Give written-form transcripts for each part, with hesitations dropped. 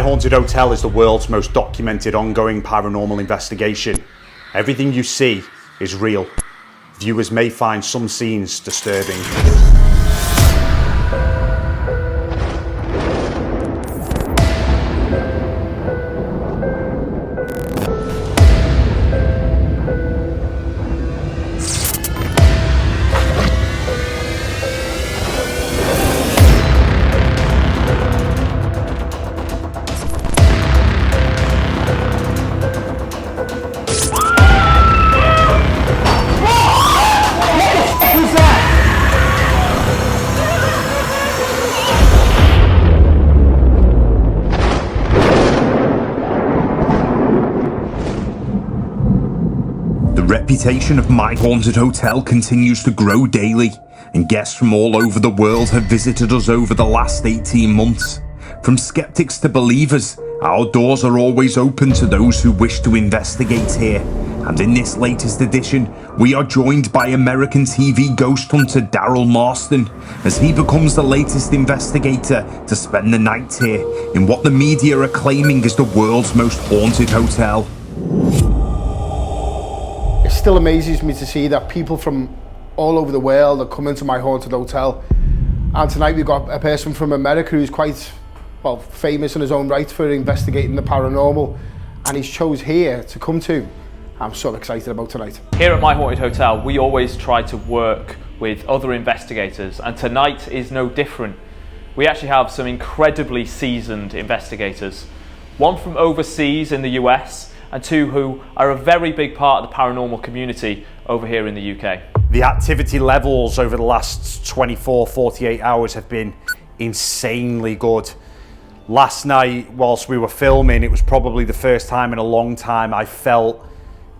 My Haunted Hotel is the world's most documented ongoing paranormal investigation. Everything you see is real. Viewers may find some scenes disturbing. The reputation of My Haunted Hotel continues to grow daily, and guests from all over the world have visited us over the last 18 months. From skeptics to believers, our doors are always open to those who wish to investigate here. And in this latest edition, we are joined by American TV ghost hunter Daryl Marston as he becomes the latest investigator to spend the night here in what the media are claiming is the world's most haunted hotel. It still amazes me to see that people from all over the world are coming to My Haunted Hotel. And tonight we've got a person from America who's quite, well, famous in his own right for investigating the paranormal. And he's chose here to come to. I'm so excited about tonight. Here at My Haunted Hotel, we always try to work with other investigators, and tonight is no different. We actually have some incredibly seasoned investigators. One from overseas in the US, and two who are a very big part of the paranormal community over here in the UK. The activity levels over the last 24, 48 hours have been insanely good. Last night, whilst we were filming, it was probably the first time in a long time I felt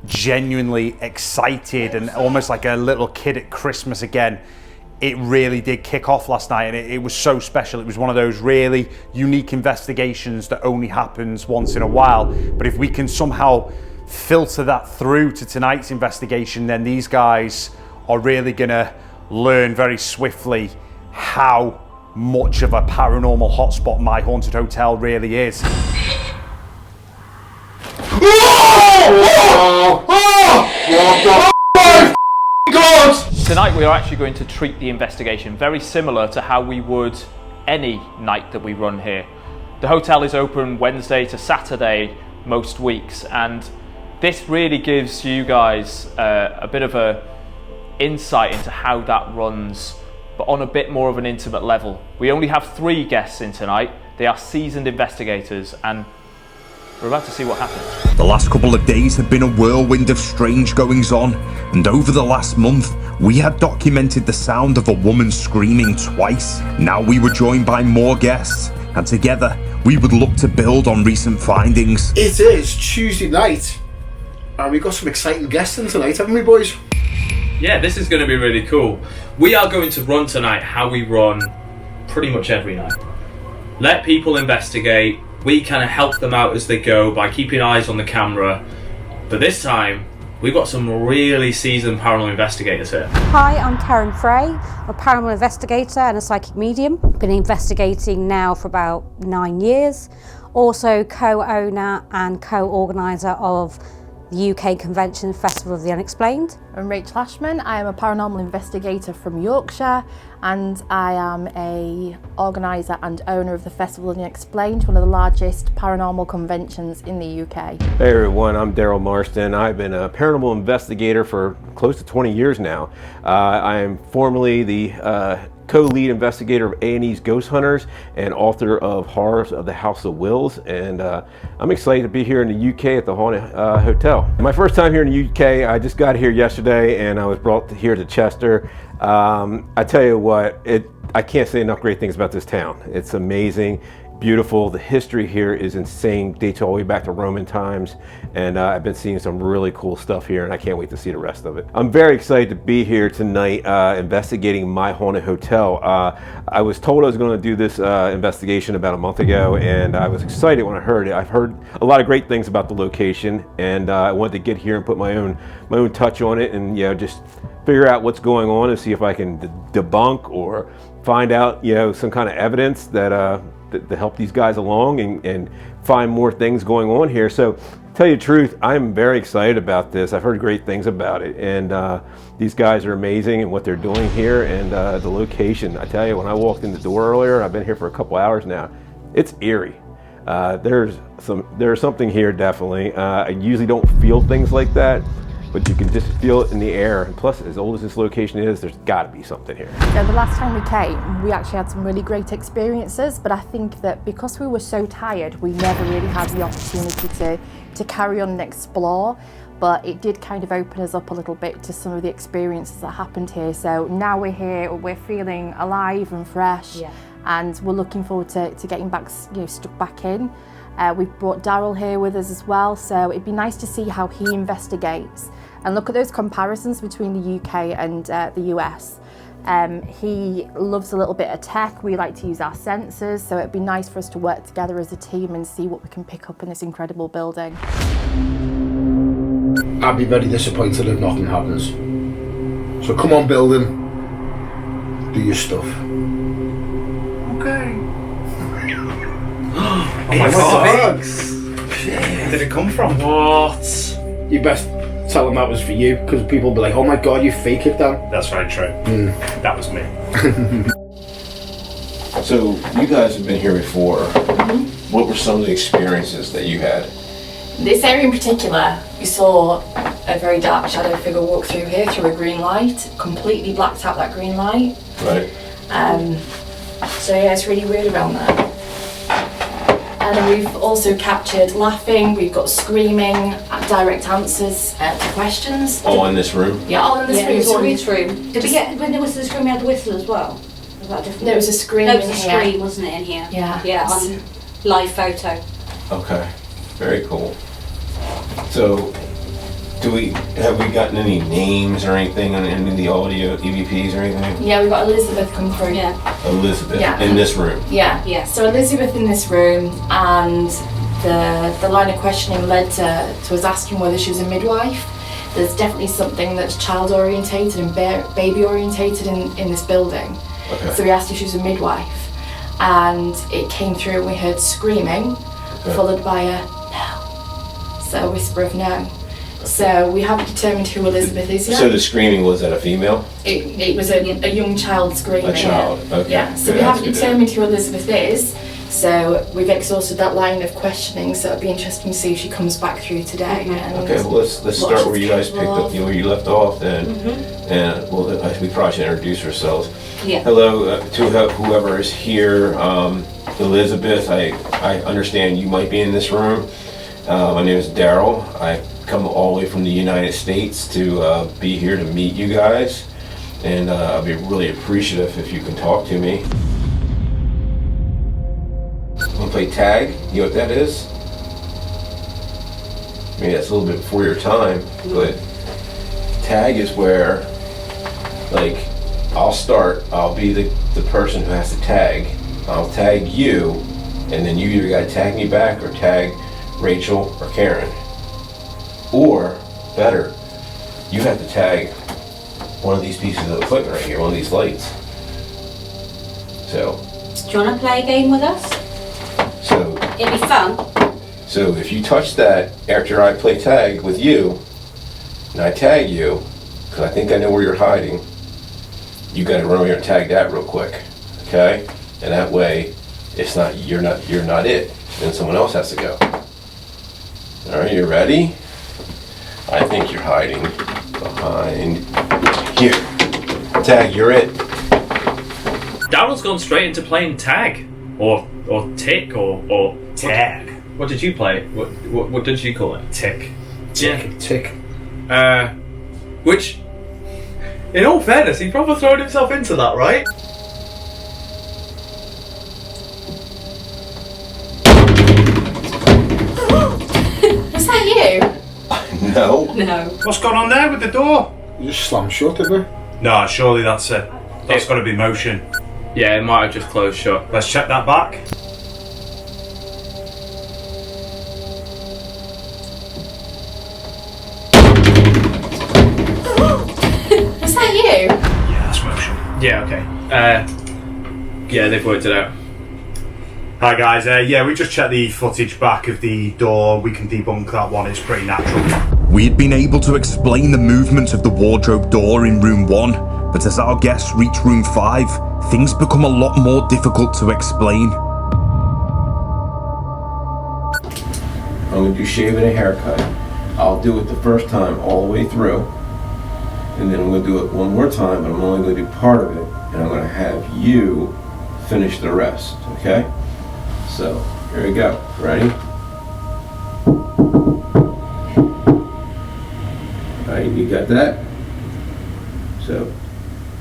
genuinely excited and almost like a little kid at Christmas again. It really did kick off last night, and it was so special. It was one of those really unique investigations that only happens once in a while. But if we can somehow filter that through to tonight's investigation, then these guys are really gonna learn very swiftly how much of a paranormal hotspot My Haunted Hotel really is. Tonight we are actually going to treat the investigation very similar to how we would any night that we run here. The hotel is open Wednesday to Saturday most weeks, and this really gives you guys a bit of a insight into how that runs, but on a bit more of an intimate level. We only have 3 guests in tonight. They are seasoned investigators, and we're about to see what happens. The last couple of days have been a whirlwind of strange goings on, and over the last month, we had documented the sound of a woman screaming twice. Now we were joined by more guests, and together, we would look to build on recent findings. It is Tuesday night, and we've got some exciting guests in tonight, haven't we, boys? Yeah, this is going to be really cool. We are going to run tonight how we run pretty much every night. Let people investigate. We kind of help them out as they go by keeping eyes on the camera. But this time, we've got some really seasoned paranormal investigators here. Hi, I'm Karen Fray, a paranormal investigator and a psychic medium. Been investigating now for about 9 years. Also co-owner and co-organiser of the UK convention Festival of the Unexplained. I'm Rachel Ashman. I am a paranormal investigator from Yorkshire, and I am a organiser and owner of the Festival of the Unexplained, one of the largest paranormal conventions in the UK. Hey everyone, I'm Daryl Marston. I've been a paranormal investigator for close to 20 years now. I am formerly the co-lead investigator of A&E's Ghost Hunters and author of Horrors of the House of Wills, and I'm excited to be here in the UK at the Haunted Hotel. My first time here in the UK, I just got here yesterday and I was brought here to Chester. I tell you what, I can't say enough great things about this town. It's amazing, beautiful. The history here is insane, dates all the way back to Roman times, and I've been seeing some really cool stuff here, and I can't wait to see the rest of it. I'm very excited to be here tonight investigating My Haunted Hotel. I was told I was going to do this investigation about a month ago, and I was excited when I heard it. I've heard a lot of great things about the location, and I wanted to get here and put my own touch on it, and just figure out what's going on and see if I can debunk or find out, you know, some kind of evidence that to help these guys along and find more things going on here. So, to tell you the truth, I'm very excited about this. I've heard great things about it, and these guys are amazing and what they're doing here, and the location. I tell you, when I walked in the door earlier, I've been here for a couple hours now. It's eerie. There's something here definitely. I usually don't feel things like that, but you can just feel it in the air. And plus, as old as this location is, there's got to be something here. So the last time we came, we actually had some really great experiences, but I think that because we were so tired, we never really had the opportunity to carry on and explore. But it did kind of open us up a little bit to some of the experiences that happened here. So now we're here, we're feeling alive and fresh, and we're looking forward to getting back, you know, stuck back in. We've brought Daryl here with us as well, so it'd be nice to see how he investigates and look at those comparisons between the UK and the US. He loves a little bit of tech. We like to use our sensors, so it'd be nice for us to work together as a team and see what we can pick up in this incredible building. I'd be very disappointed if nothing happens. So come on, building, do your stuff. Okay. Oh my god! Where did it come from? What? You best tell them that was for you, because people will be like, oh my god, you fake it, Dan. That's very true. That was me. So, you guys have been here before. What were some of the experiences that you had? This area in particular, we saw a very dark shadow figure walk through here through a green light, completely blacked out that green light. Right. So yeah, it's really weird around there. And then we've also captured laughing, we've got screaming, direct answers to questions. All in this room? Yeah, all in this room. It was all in So this room. Did we get, when there was the scream, we had the whistle as well? Was that different? There was a scream There was a in here. scream, wasn't it, in here? Yeah. Yeah, on live photo. Okay. Very cool. So, have we gotten any names or anything on any of the audio, EVPs or anything? Yeah, we got Elizabeth come through. Yeah. Elizabeth, Yeah. in this room? Yeah. Yeah. So Elizabeth in this room, and the line of questioning led to us asking whether she was a midwife. There's definitely something that's child orientated and baby orientated in this building. Okay. So we asked if she was a midwife, and it came through and we heard screaming, followed by a no. So a whisper of no. Okay. So we haven't determined who Elizabeth is yet. So the screaming, was that a female? It was a young child screaming. A child, okay. Yeah, so we haven't determined who Elizabeth is. So we've exhausted that line of questioning, so it'd be interesting to see if she comes back through today. Okay, well let's start where you guys picked up, where you left off then. And well, we probably should introduce ourselves. Yeah. Hello to whoever is here. Elizabeth, I understand you might be in this room. My name is Daryl. I come all the way from the United States to be here to meet you guys. And I'll be really appreciative if you can talk to me. Want to play tag? You know what that is? I mean, that's a little bit before your time, but tag is where, like, I'll be the person who has to tag. I'll tag you, and then you either gotta tag me back or tag Rachel or Karen. Or, better, you have to tag one of these pieces of equipment right here, one of these lights. So. Do you want to play a game with us? So. It'd be fun. So if you touch that after I play tag with you, and I tag you, because I think I know where you're hiding, you got to run over here and tag that real quick, okay? And that way, you're not it. Then someone else has to go. All right, you ready? I think you're hiding behind here. Tag, you're it. Daryl's gone straight into playing tag, or tick, or Tag. What did you play? What did you call it? Tick. Tick. Which, in all fairness, he probably thrown himself into that, right? Was that you? No. No. What's going on there with the door? You just slammed shut, didn't it? No, surely that's got to be motion. Yeah, it might have just closed shut. Let's check that back. Was that you? Yeah, that's motion. Yeah, okay. Yeah, they've worked it out. Hi guys, yeah, we just checked the footage back of the door. We can debunk that one, it's pretty natural. We had been able to explain the movement of the wardrobe door in room 1, but as our guests reach room 5, things become a lot more difficult to explain. I'm going to do shave and a haircut. I'll do it the first time all the way through, and then I'm going to do it one more time, but I'm only going to do part of it, and I'm going to have you finish the rest, okay? So, here we go. Ready? Alright, you got that? So,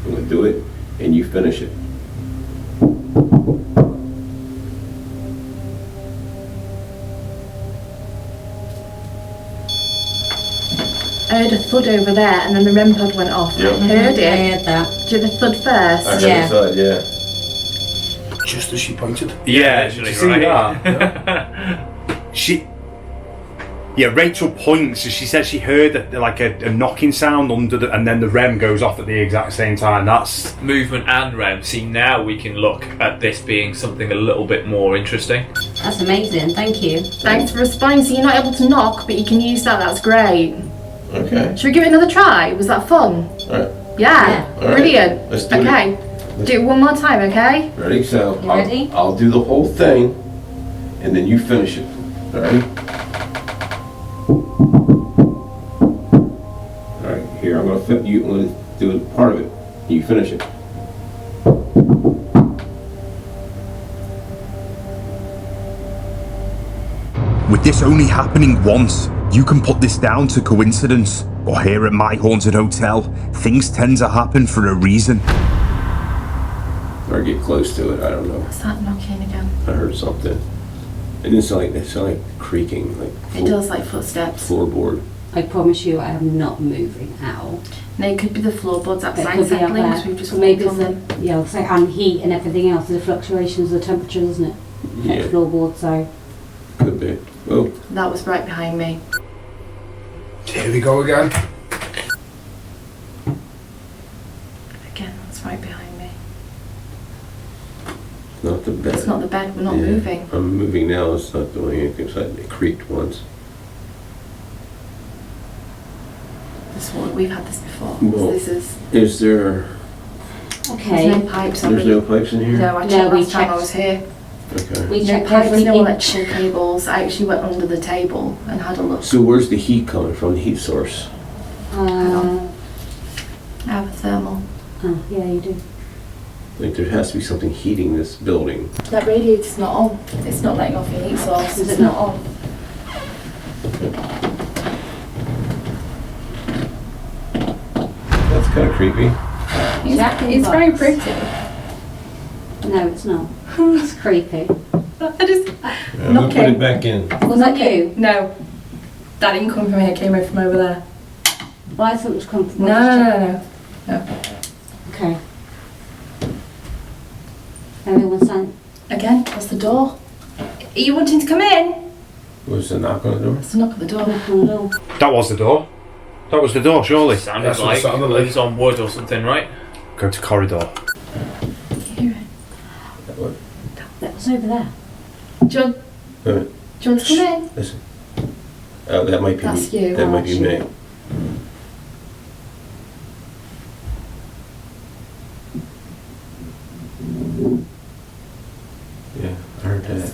I'm going to do it, and you finish it. I heard a thud over there, and then the REM pod went off. Yep. I heard it. I heard that. Did the thud first? I heard Yeah. the thud, yeah. Just as she pointed. Yeah, literally, did you see right? that? Rachel points, and she said she heard a knocking sound under and then the REM goes off at the exact same time. That's Movement and REM. See, now we can look at this being something a little bit more interesting. That's amazing, thank you. Thanks for responding. So you're not able to knock, but you can use that. That's great. Okay. Should we give it another try? Was that fun? Alright. Yeah. All right. Brilliant. Let's do it. Okay. Do it one more time, okay? Ready? So, You ready? I'll do the whole thing, and then you finish it. Alright? Alright, here, I'm going to do part of it. You finish it. With this only happening once, you can put this down to coincidence, or here at my haunted hotel, things tend to happen for a reason. Or get close to it, I don't know. What's that knocking again? I heard something. It didn't sound like creaking, like It does like footsteps. floorboard. I promise you I am not moving out. No, it could be the floorboards It outside could be settling out because there. we've just Maybe walked on it's them. the, and heat and everything else, the fluctuations of the temperature, isn't it? Yeah. The floorboard, so. Could be. Oh, That was right behind me. Here we go again. Again, that's right behind me. not the bed. It's not the bed, we're not Yeah. moving. I'm moving now, it's not doing anything, so it creaked once. This one, we've had this before. Well, This is, Is there, Okay. there's no pipes on there's the... no pipes in here? No, I No, checked we last time I checked. was here. Okay. We No checked pipes, no everything. electrical cables. I actually went under the table and had a look. So where's the heat coming from, the heat source? Uh, I have a thermal. oh, yeah, you do. Like there has to be something heating this building. That radiator's not on. It's not letting off the heat source. Is It's it not not? on. That's kind of creepy. Exactly. It's very pretty. No, it's not. It's creepy. I just... I'm gonna put it back in. Was that you? No. That didn't come from here, it came over from over there. Well, I thought it was come from. No. Okay. Everyone stand. Again, that's the door. Are you wanting to come in? Was the knock on the door? It's a knock at the door. Knock on the door. That was the door. That was the door, surely. Sounded That's what it like sounded it like. was on wood or something, right? Go to corridor. Can you hear it? That was over there. Do you want, Uh, do you want to come in? Listen. Oh, that might be That's me. you. That might be me. Yeah, I heard that.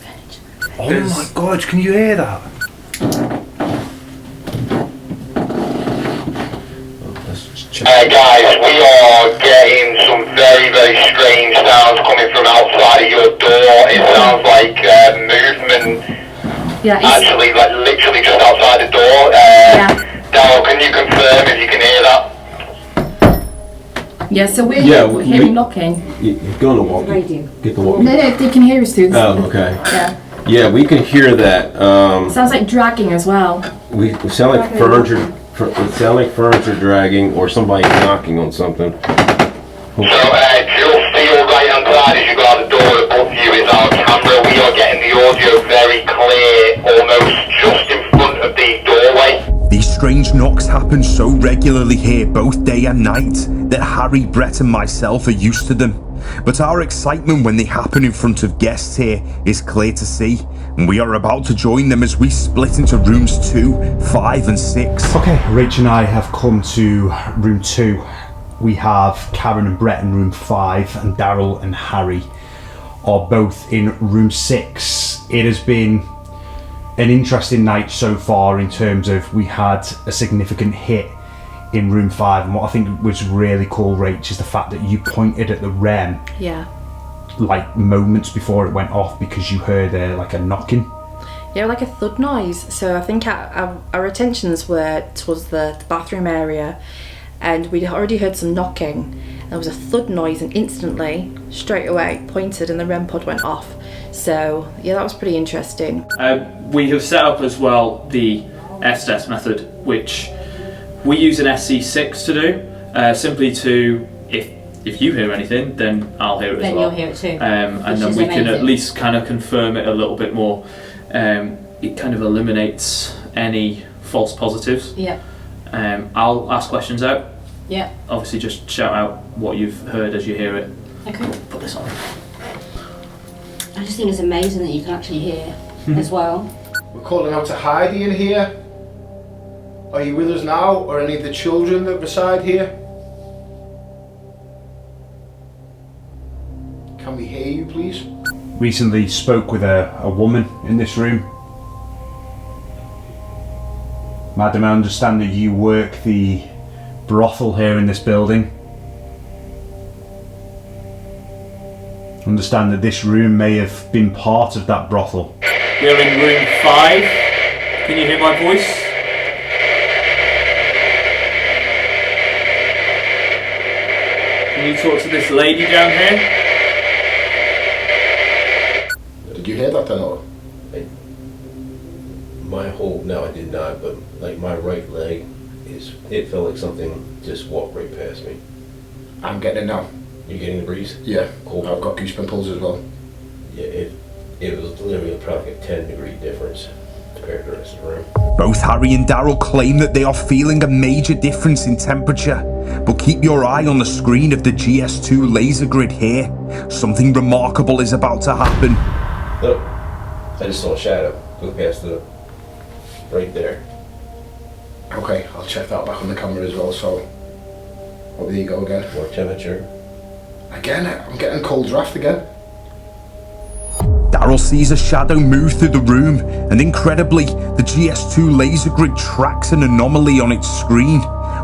Oh my god, can you hear that? Let's just check. Guys, we are getting some very, very strange sounds coming from outside of your door. It sounds like movement, Yeah, it's, actually, like literally just outside the door. Daryl, can you confirm if you can hear that? yeah, so we're Yeah, hearing knocking. You go on the walkie. Radio. Get the walkie. No, they can hear us through this. Oh, okay. Yeah. Yeah, we can hear that. Sounds like dragging as well. We sound like furniture. It sound like furniture dragging or somebody knocking on something. So, just to your right hand side as you go out the door above you is our camera. We are getting the audio very clear, almost just in front of the doorway. These strange knocks happen so regularly here both day and night that Harry, Brett and myself are used to them. but our excitement when they happen in front of guests here is clear to see, and we are about to join them as we split into rooms 2, 5 and 6. Okay, Rach and I have come to room 2. We have Karen and Brett in room 5, and Daryl and Harry are both in room 6. It has been an interesting night so far in terms of we had a significant hit in room 5, and what I think was really cool, Rach, is the fact that you pointed at the REM Yeah. like moments before it went off because you heard like a knocking. Yeah, like a thud noise. So I think our attentions were towards the bathroom area, and we'd already heard some knocking. There was a thud noise, and instantly, straight away, pointed and the REM pod went off. So yeah, that was pretty interesting. We have set up as well the S-test method, which we use an SC6 to do, simply to, if you hear anything, then I'll hear it as well. Then you'll hear it too. And then we can at least kind of confirm it a little bit more. It kind of eliminates any false positives. Yeah. I'll ask questions out. Yeah. Obviously just shout out what you've heard as you hear it. Okay. Put this on. I just think it's amazing that you can actually hear as well. We're calling out to Heidi in here. Are you with us now, or any of the children that reside here? Can we hear you, please? Recently spoke with a woman in this room. Madam, I understand that you work the brothel here in this building. Understand that this room may have been part of that brothel. We're in room 5. Can you hear my voice? Can you talk to this lady down here? Did you hear that then, or? No, I did not, but like my right leg it felt like something just walked right past me. I'm getting it now. You getting the breeze? Yeah, Cool. I've got goose pimples as well. Yeah, it was literally probably a 10-degree difference compared to the rest of the room. Both Harry and Daryl claim that they are feeling a major difference in temperature, but keep your eye on the screen of the GS2 laser grid here. Something remarkable is about to happen. Look, I just saw a shadow go past the right there. Okay, I'll check that back on the camera as well, so... Oh, there you go again. More temperature. Again, I'm getting a cold draft again. Daryl sees a shadow move through the room, and incredibly, the GS2 laser grid tracks an anomaly on its screen.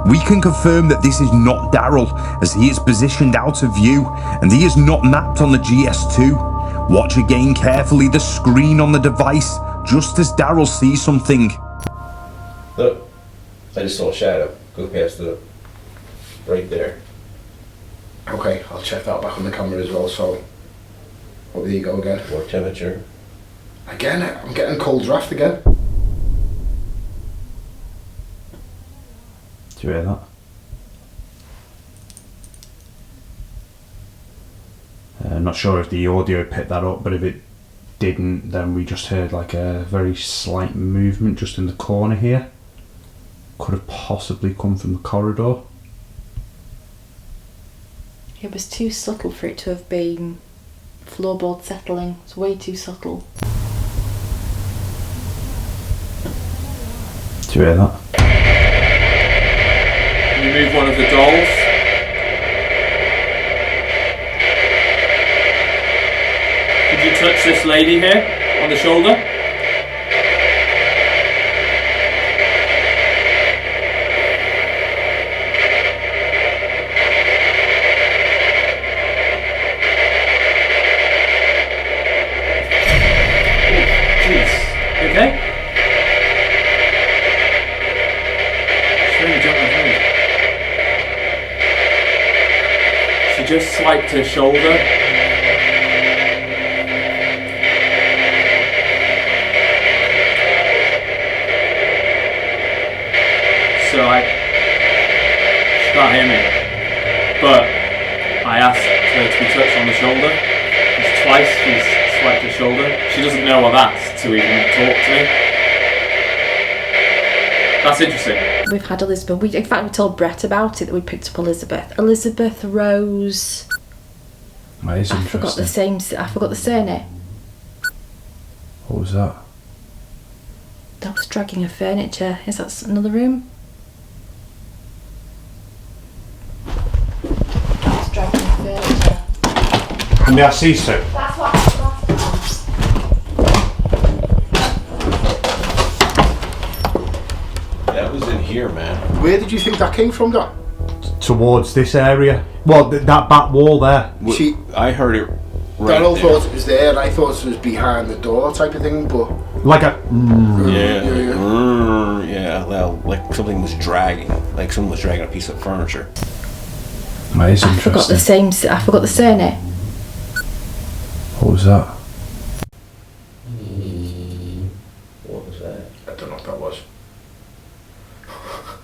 We can confirm that this is not Daryl, as he is positioned out of view, and he is not mapped on the GS2. Watch again carefully the screen on the device, just as Daryl sees something. Look, I just saw a shadow go past the right there. Okay, I'll check that back on the camera as well, so... Oh, there you go again. More temperature. Again, I'm getting a cold draft again. Do you hear that? I'm not sure if the audio picked that up, but if it didn't, then we just heard like a very slight movement just in the corner here. Could have possibly come from the corridor. It was too subtle for it to have been floorboard settling. It's way too subtle. Do you hear that? Can you move one of the dolls? Could you touch this lady here on the shoulder? Okay. She just swiped her shoulder. So she can't hear me, but I asked her to be touched on the shoulder. It's twice she's swiped her shoulder. She doesn't know what that's to even talk to me. That's interesting. We've had Elizabeth. In fact, we told Brett about it, that we picked up Elizabeth. Elizabeth Rose That is interesting. I forgot the surname. What was that? That was dragging a furniture. Is that another room? That was dragging furniture. May I see so? That's what. That was in here, man. Where did you think that came from, Dan? Towards this area. Well, that back wall there. I heard it right Daryl there. thought it was there, and I thought it was behind the door type of thing, but... Like a... Yeah, well, like something was dragging. Like someone was dragging a piece of furniture. That is I forgot the surname. What was that? What was that? I don't know what that was.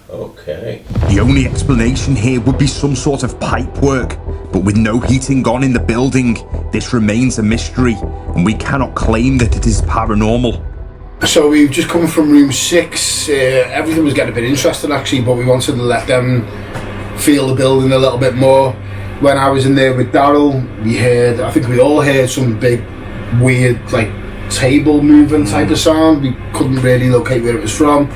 Okay. The only explanation here would be some sort of pipe work, but with no heating on in the building, this remains a mystery, and we cannot claim that it is paranormal. So we've just come from room 6. Everything was getting a bit interesting actually, but we wanted to let them feel the building a little bit more. When I was in there with Daryl, I think we all heard some big, weird, like table moving type of sound. We couldn't really locate where it was from.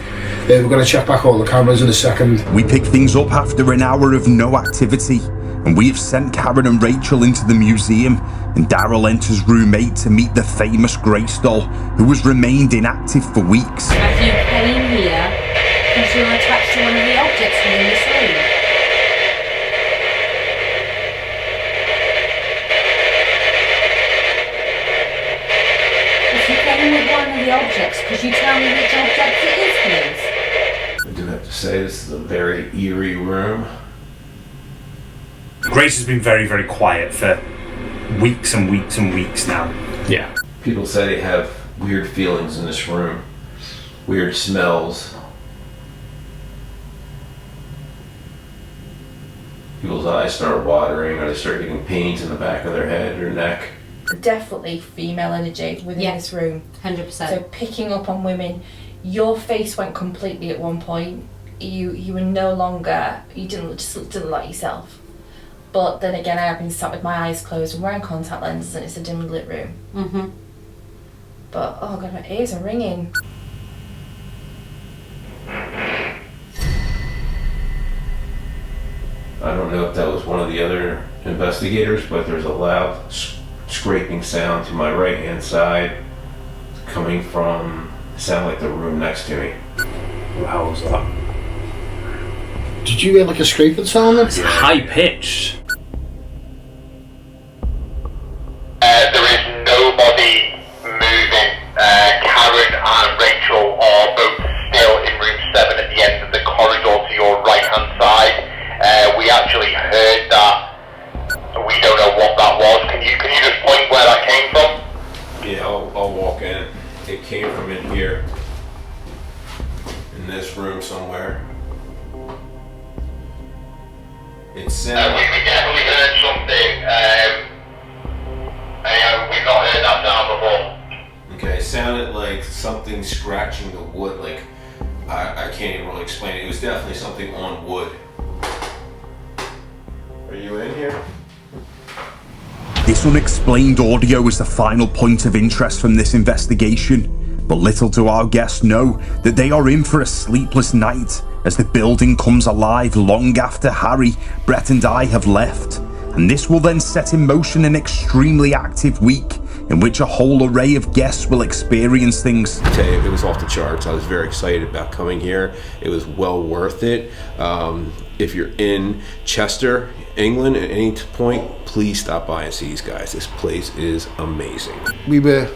We're going to check back all the cameras in a second. We pick things up after an hour of no activity, and we have sent Karen and Rachel into the museum, and Daryl enters room 8 to meet the famous Grace doll, who has remained inactive for weeks. If you came here because you were attached to one of the objects in this room. If you came with one of the objects, could you tell me which object it is, please? I do have to say, this is a very eerie room. Grace has been very, very quiet for weeks and weeks and weeks now. Yeah. People say they have weird feelings in this room. Weird smells. People's eyes start watering, or they start getting pains in the back of their head or neck. Definitely female energy within this room. 100%. So picking up on women, your face went completely at one point. You were no longer, you just didn't like yourself. But then again, I have been sat with my eyes closed and wearing contact lenses, and it's a dimly lit room. Mm-hmm. But oh god, my ears are ringing. I don't know if that was one of the other investigators, but there's a loud scraping sound to my right hand side coming from, sound like the room next to me. How was that? Did you hear like a scraping sound then? It's high pitched. There is nobody moving. Karen and Rachel are both still in room 7 at the end of the corridor to your right hand side. We actually heard that. We don't know what that was. Can you just point where that came from? Yeah, I'll walk in. It came from in here. In this room somewhere. It We sounded... definitely heard something. We've not heard that sound before. Okay, it sounded like something scratching the wood, like, I can't even really explain it. It was definitely something on wood. Are you in here? This unexplained audio is the final point of interest from this investigation, but little do our guests know that they are in for a sleepless night as the building comes alive long after Harry, Brett and I have left, and this will then set in motion an extremely active week in which a whole array of guests will experience things. I tell you, it was off the charts. I was very excited about coming here. It was well worth it. If you're in Chester, England at any point, please stop by and see these guys. This place is amazing. We were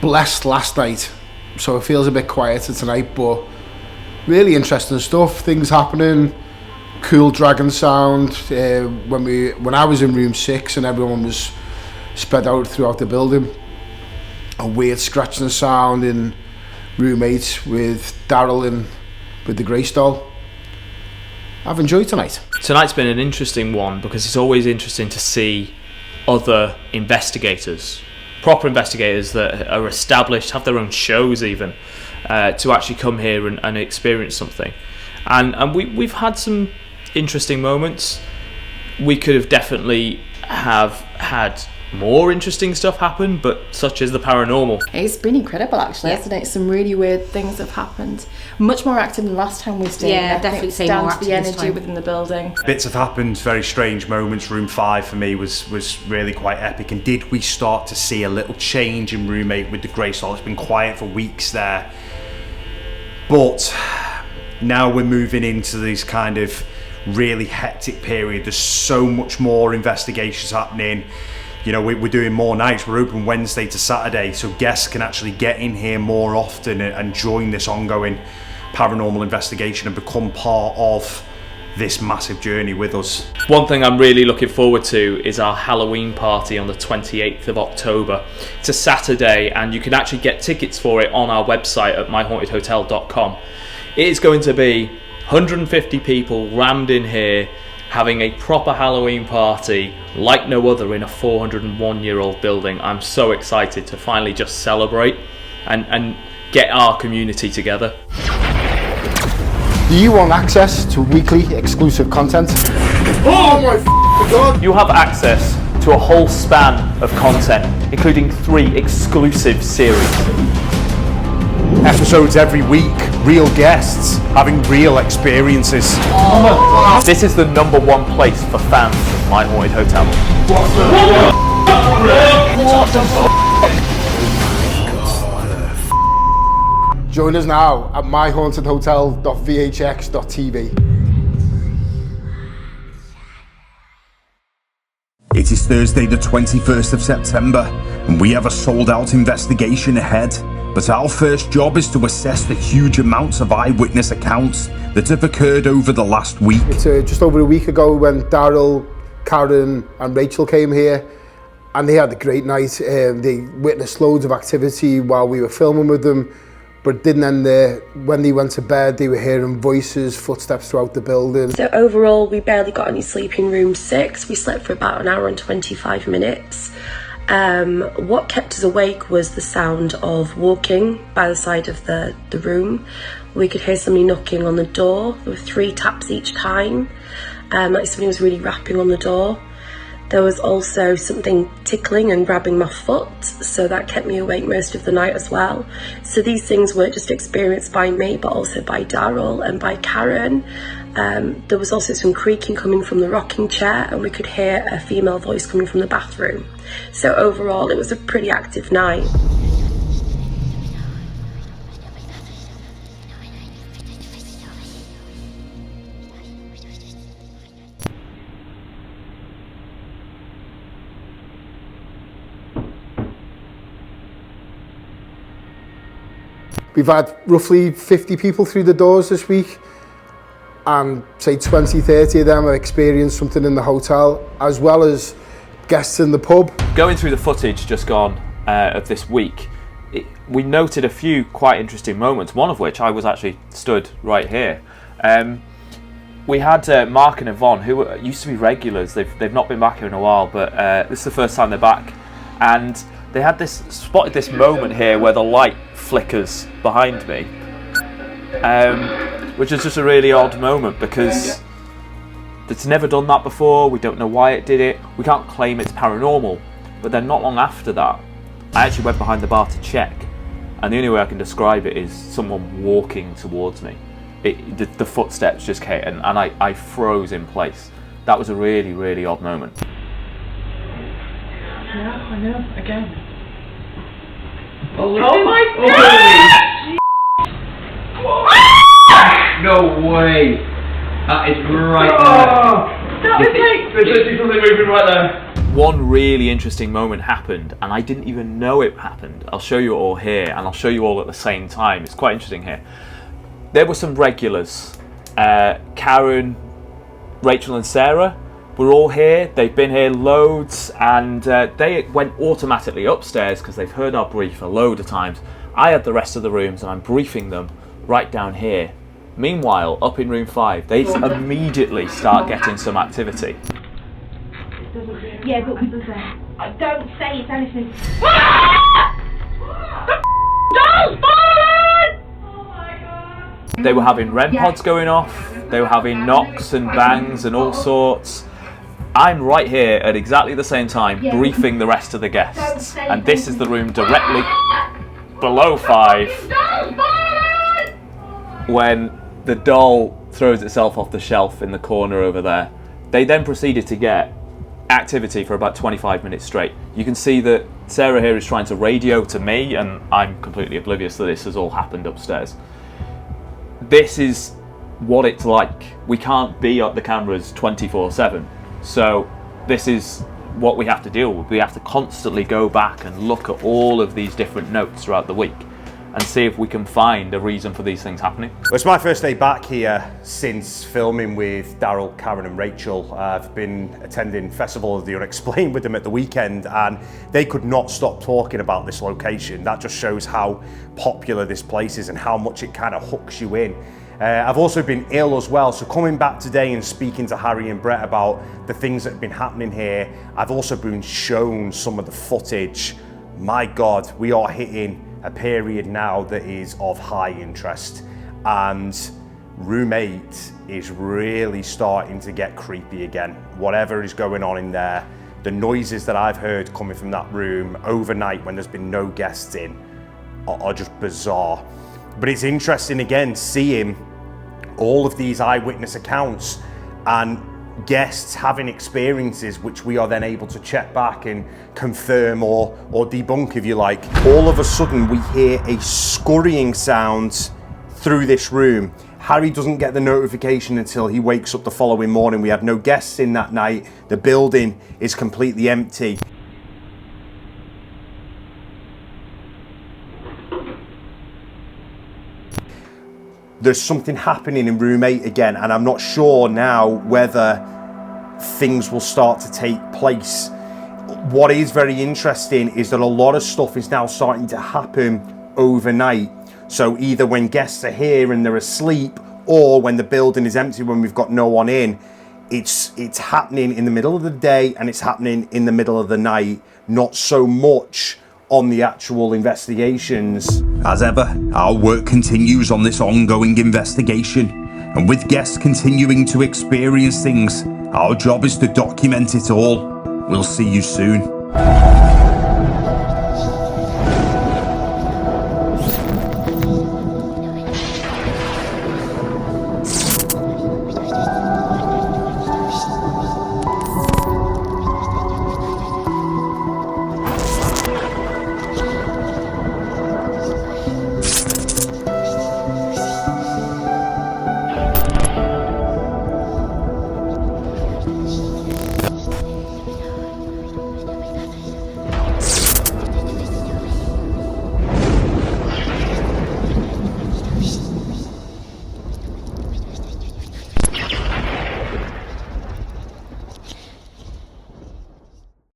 blessed last night, so it feels a bit quieter tonight, but really interesting stuff, things happening, cool dragon sound. When I was in room 6 and everyone was spread out throughout the building, a weird scratching sound in room 8 with Daryl and with the Grace doll. I've enjoyed tonight. Tonight's been an interesting one because it's always interesting to see other investigators, proper investigators that are established, have their own shows even, to actually come here and experience something. And we've had some interesting moments. We could have definitely have had more interesting stuff happen, but such is the paranormal. It's been incredible actually, hasn't it? Some really weird things have happened. Much more active than last time we stayed. Yeah, I think definitely it's say down more to the active this energy time. within the building. Bits have happened, very strange moments. Room 5 for me was really quite epic. And did we start to see a little change in room 8 with the grey soul? It's been quiet for weeks there, but now we're moving into this kind of really hectic period. There's so much more investigations happening. You know, we're doing more nights. We're open Wednesday to Saturday, so guests can actually get in here more often and join this ongoing paranormal investigation and become part of this massive journey with us. One thing I'm really looking forward to is our Halloween party on the 28th of October. It's a Saturday, and you can actually get tickets for it on our website at myhauntedhotel.com. It is going to be 150 people rammed in here, having a proper Halloween party like no other in a 401-year-old building. I'm so excited to finally just celebrate and get our community together. Do you want access to weekly exclusive content? Oh my God! You have access to a whole span of content, including 3 exclusive series. Episodes every week, real guests having real experiences. This is the #1 place for fans of My Haunted Hotel. Join us now at myhauntedhotel.vhx.tv. It is Thursday the 21st of September, and we have a sold-out investigation ahead. But our first job is to assess the huge amounts of eyewitness accounts that have occurred over the last week. It's just over a week ago when Daryl, Karen and Rachel came here, and they had a great night. They witnessed loads of activity while we were filming with them, but it didn't end there. When they went to bed, they were hearing voices, footsteps throughout the building. So overall, we barely got any sleep in room 6. We slept for about an hour and 25 minutes. What kept us awake was the sound of walking by the side of the room. We could hear somebody knocking on the door. There were 3 taps each time, like somebody was really rapping on the door. There was also something tickling and grabbing my foot, so that kept me awake most of the night as well. So these things weren't just experienced by me, but also by Daryl and by Karen. There was also some creaking coming from the rocking chair, and we could hear a female voice coming from the bathroom. So overall, it was a pretty active night. We've had roughly 50 people through the doors this week, and say 20, 30 of them have experienced something in the hotel, as well as guests in the pub. Going through the footage just gone of this week, we noted a few quite interesting moments, one of which I was actually stood right here. We had Mark and Yvonne, who used to be regulars. They've not been back here in a while, but this is the first time they're back. And they had spotted this moment here where the light flickers behind me, which is just a really odd moment because it's never done that before. We don't know why it did it. We can't claim it's paranormal. But then not long after that, I actually went behind the bar to check, and the only way I can describe it is someone walking towards me. The footsteps just came, and I froze in place. That was a really, really odd moment. Yeah, I know, again. Oh my God! No way! That is right there. There's literally something moving right there. One really interesting moment happened, and I didn't even know it happened. I'll show you all here, and I'll show you all at the same time. It's quite interesting here. There were some regulars. Karen, Rachel and Sarah were all here. They've been here loads, and they went automatically upstairs because they've heard our brief a load of times. I had the rest of the rooms, and I'm briefing them right down here. Meanwhile, up in room 5, they immediately start getting some activity. Yeah, but don't say it's anything. They were having REM pods going off. They were having knocks and bangs and all sorts. I'm right here at exactly the same time, briefing the rest of the guests. And this is the room directly below 5 when the doll throws itself off the shelf in the corner over there. They then proceeded to get activity for about 25 minutes straight. You can see that Sarah here is trying to radio to me, and I'm completely oblivious that this has all happened upstairs. This is what it's like. We can't be at the cameras 24/7. So this is what we have to deal with. We have to constantly go back and look at all of these different notes throughout the week and see if we can find a reason for these things happening. Well, it's my first day back here since filming with Daryl, Karen and Rachel. I've been attending Festival of The Unexplained with them at the weekend, and they could not stop talking about this location. That just shows how popular this place is and how much it kind of hooks you in. I've also been ill as well, so coming back today and speaking to Harry and Brett about the things that have been happening here, I've also been shown some of the footage. My God, we are hitting a period now that is of high interest, and room 8 is really starting to get creepy again. Whatever is going on in there, the noises that I've heard coming from that room overnight when there's been no guests in are just bizarre. But it's interesting again seeing all of these eyewitness accounts and guests having experiences which we are then able to check back and confirm or debunk, if you like. All of a sudden we hear a scurrying sound through this room. Harry doesn't get the notification until he wakes up the following morning. We had no guests in that night. The building is completely empty. There's something happening in room 8 again, and I'm not sure now whether things will start to take place. What is very interesting is that a lot of stuff is now starting to happen overnight. So either when guests are here and they're asleep, or when the building is empty, when we've got no one in, it's happening in the middle of the day and it's happening in the middle of the night, not so much on the actual investigations. As ever, our work continues on this ongoing investigation, and with guests continuing to experience things, our job is to document it all. We'll see you soon.